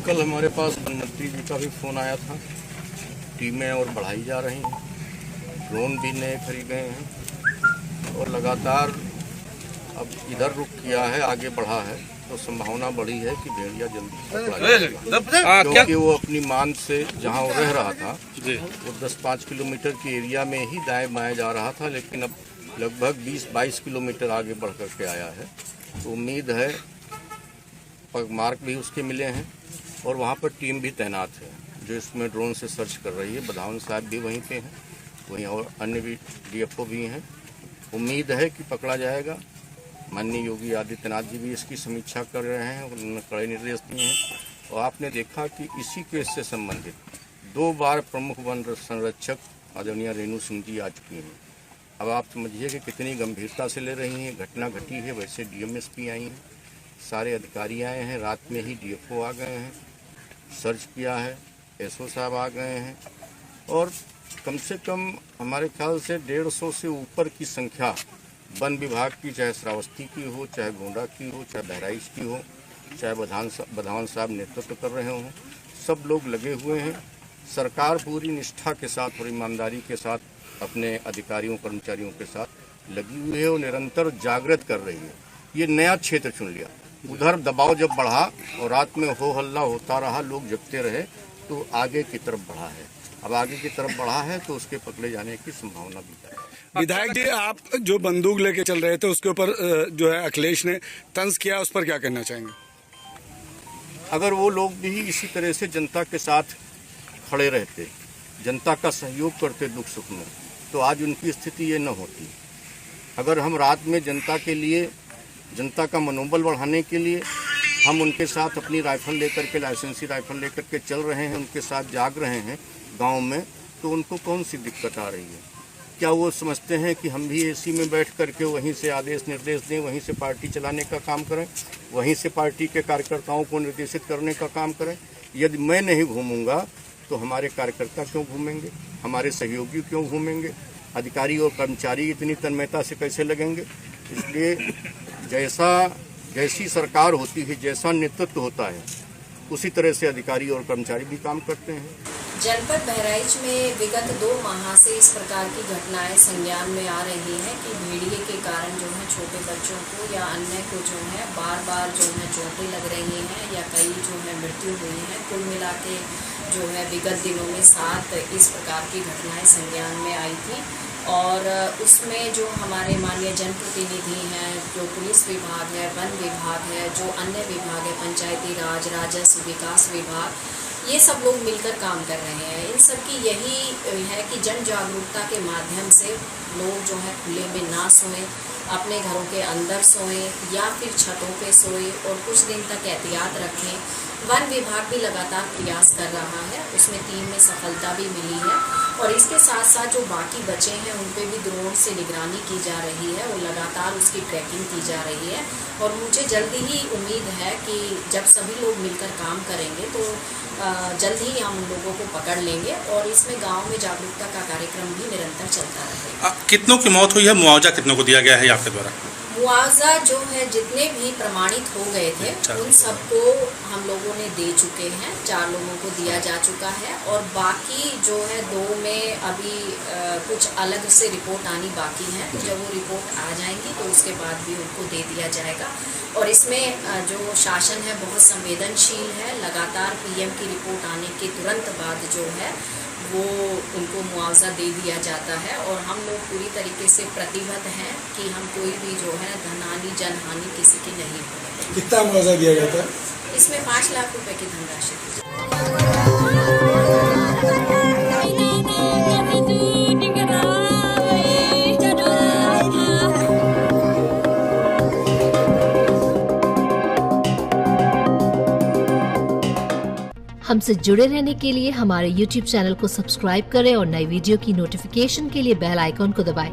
कल हमारे पास मंत्री जी का भी फ़ोन आया था। टीमें और बढ़ाई जा रही हैं, ड्रोन भी नए खरीदे हैं और लगातार अब इधर रुख किया है, आगे बढ़ा है, तो संभावना बढ़ी है कि भेड़िया जल्दी पकड़ा जाएगा। क्योंकि वो अपनी मान से जहां वो रह रहा था वो 10-5 किलोमीटर के एरिया में ही दाएं बाएं जा रहा था, लेकिन अब लगभग 20-22 किलोमीटर आगे बढ़ करके आया है। तो उम्मीद है, मार्क भी उसके मिले हैं और वहाँ पर टीम भी तैनात है जो इसमें ड्रोन से सर्च कर रही है। बधावन साहब भी वहीं पे हैं, वहीं और अन्य भी डीएफओ भी हैं। उम्मीद है कि पकड़ा जाएगा। माननीय योगी आदित्यनाथ जी भी इसकी समीक्षा कर रहे हैं, उन्होंने कड़े निर्देश दिए हैं। और आपने देखा कि इसी केस से संबंधित 2 बार प्रमुख वन संरक्षक आदरणीय रेणु सिंह जी आ चुकी हैं। अब आप समझिए कि कितनी गंभीरता से ले रही हैं। घटना घटी है, वैसे डीएमएसपी आई हैं, सारे अधिकारी आए हैं, रात में ही डीएफओ आ गए हैं, सर्च किया है, एसओ साहब आ गए हैं और कम से कम हमारे ख्याल से 150 से ऊपर की संख्या वन विभाग की, चाहे श्रावस्ती की हो, चाहे गोंडा की हो, चाहे बहराइच की हो, चाहे बधावन साहब नेतृत्व कर रहे हों, सब लोग लगे हुए हैं। सरकार पूरी निष्ठा के साथ और ईमानदारी के साथ अपने अधिकारियों कर्मचारियों के साथ लगी हुई है और निरंतर जागृत कर रही है। ये नया क्षेत्र चुन लिया। उधर दबाव जब बढ़ा और रात में हो हल्ला होता रहा, लोग जगते रहे, तो आगे की तरफ बढ़ा है। अब आगे की तरफ बढ़ा है तो उसके पकड़े जाने की संभावना भी है। विधायक जी, आप जो बंदूक लेके चल रहे थे उसके ऊपर जो है अखिलेश ने तंज किया, उस पर क्या कहना चाहेंगे? अगर वो लोग भी इसी तरह से जनता के साथ खड़े रहते, जनता का सहयोग करते दुख सुख में, तो आज उनकी स्थिति ये न होती। अगर हम रात में जनता के लिए, जनता का मनोबल बढ़ाने के लिए हम उनके साथ अपनी राइफल लेकर के, लाइसेंसी राइफल लेकर के चल रहे हैं, उनके साथ जाग रहे हैं गांव में, तो उनको कौन सी दिक्कत आ रही है? क्या वो समझते हैं कि हम भी एसी में बैठ करके वहीं से आदेश निर्देश दें, वहीं से पार्टी चलाने का काम करें, वहीं से पार्टी के कार्यकर्ताओं को निर्देशित करने का काम करें? यदि मैं नहीं घूमूंगा तो हमारे कार्यकर्ता क्यों घूमेंगे, हमारे सहयोगी क्यों घूमेंगे, अधिकारी और कर्मचारी इतनी तन्मयता से कैसे लगेंगे? इसलिए जैसी सरकार होती है, जैसा नेतृत्व होता है, उसी तरह से अधिकारी और कर्मचारी भी काम करते हैं। जनपद बहराइच में विगत 2 माह से इस प्रकार की घटनाएं संज्ञान में आ रही हैं कि भेड़िए के कारण जो है छोटे बच्चों को या अन्य को जो है बार जो है चोटें लग रही हैं या कई जो है मृत्यु हुई है। कुल मिला के जो है विगत दिनों में 7 इस प्रकार की घटनाएं संज्ञान में आई थी और उसमें जो हमारे माननीय जनप्रतिनिधि हैं, जो पुलिस विभाग है, वन विभाग है, जो अन्य विभाग है, पंचायती राज, राजस्व विकास विभाग, ये सब लोग मिलकर काम कर रहे हैं। इन सब की यही है कि जन जागरूकता के माध्यम से लोग जो है खुले में ना सोएं, अपने घरों के अंदर सोएं या फिर छतों पे सोएं और कुछ दिन तक एहतियात रखें। वन विभाग भी लगातार प्रयास कर रहा है, उसमें टीम में सफलता भी मिली है और इसके साथ साथ जो बाकी बचे हैं उन पे भी ड्रोन से निगरानी की जा रही है और लगातार उसकी ट्रैकिंग की जा रही है। और मुझे जल्दी ही उम्मीद है कि जब सभी लोग मिलकर काम करेंगे तो जल्द ही हम उन लोगों को पकड़ लेंगे और इसमें गांव में जागरूकता का कार्यक्रम भी निरंतर चलता रहेगा। कितनों की मौत हुई है, मुआवजा कितनों को दिया गया है आपके द्वारा? मुआवजा जो है जितने भी प्रमाणित हो गए थे उन सबको हम लोगों ने दे चुके हैं, 4 लोगों को दिया जा चुका है और बाकी जो है 2 में अभी कुछ अलग से रिपोर्ट आनी बाकी है। तो जब वो रिपोर्ट आ जाएंगी तो उसके बाद भी उनको दे दिया जाएगा। और इसमें जो शासन है बहुत संवेदनशील है, लगातार पीएम की रिपोर्ट आने के तुरंत बाद जो है वो उनको मुआवजा दे दिया जाता है। और हम लोग पूरी तरीके से प्रतिबद्ध हैं कि हम कोई भी जो है धनहानि जनहानि किसी की नहीं होगी। कितना मुआवजा दिया जाता है? इसमें 5 लाख रुपए की धनराशि दी जाती हमसे जुड़े रहने के लिए हमारे YouTube चैनल को सब्सक्राइब करें और नई वीडियो की नोटिफिकेशन के लिए बेल आइकॉन को दबाएं।